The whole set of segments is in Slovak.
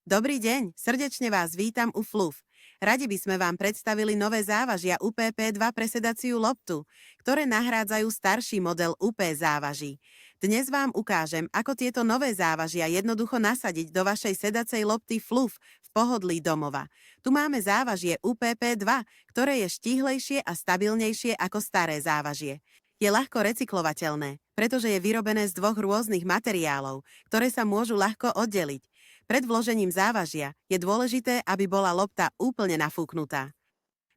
Dobrý deň, srdečne vás vítam u FLUF. Radi by sme vám predstavili nové závažia UPP2 pre sedaciu loptu, ktoré nahrádzajú starší model UP závaží. Dnes vám ukážem, ako tieto nové závažia jednoducho nasadiť do vašej sedacej lopty FLUF v pohodlí domova. Tu máme závažie UPP2, ktoré je štíhlejšie a stabilnejšie ako staré závažie. Je ľahko recyklovateľné, pretože je vyrobené z dvoch rôznych materiálov, ktoré sa môžu ľahko oddeliť. Pred vložením závažia je dôležité, aby bola lopta úplne nafúknutá.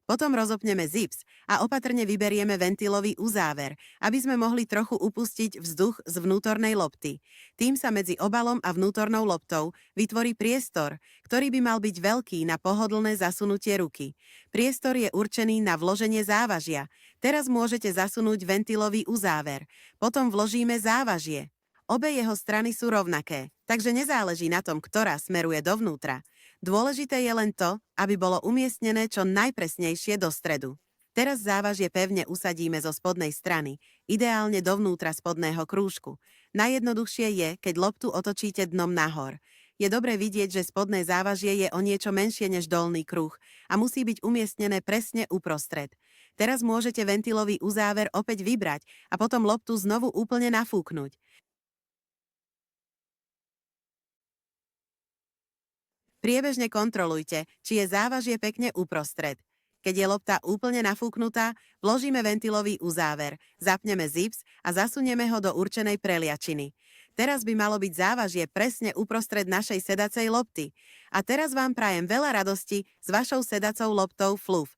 Potom rozopneme zips a opatrne vyberieme ventilový uzáver, aby sme mohli trochu upustiť vzduch z vnútornej lopty. Tým sa medzi obalom a vnútornou loptou vytvorí priestor, ktorý by mal byť veľký na pohodlné zasunutie ruky. Priestor je určený na vloženie závažia. Teraz môžete zasunúť ventilový uzáver. Potom vložíme závažie. Obe jeho strany sú rovnaké, takže nezáleží na tom, ktorá smeruje dovnútra. Dôležité je len to, aby bolo umiestnené čo najpresnejšie do stredu. Teraz závažie pevne usadíme zo spodnej strany, ideálne dovnútra spodného krúžku. Najjednoduchšie je, keď loptu otočíte dnom nahor. Je dobre vidieť, že spodné závažie je o niečo menšie než dolný kruh a musí byť umiestnené presne uprostred. Teraz môžete ventilový uzáver opäť vybrať a potom loptu znovu úplne nafúknuť. Priebežne kontrolujte, či je závažie pekne uprostred. Keď je lopta úplne nafúknutá, vložíme ventilový uzáver, zapneme zips a zasunieme ho do určenej preliačiny. Teraz by malo byť závažie presne uprostred našej sedacej lopty. A teraz vám prajem veľa radosti s vašou sedacou loptou FLUF.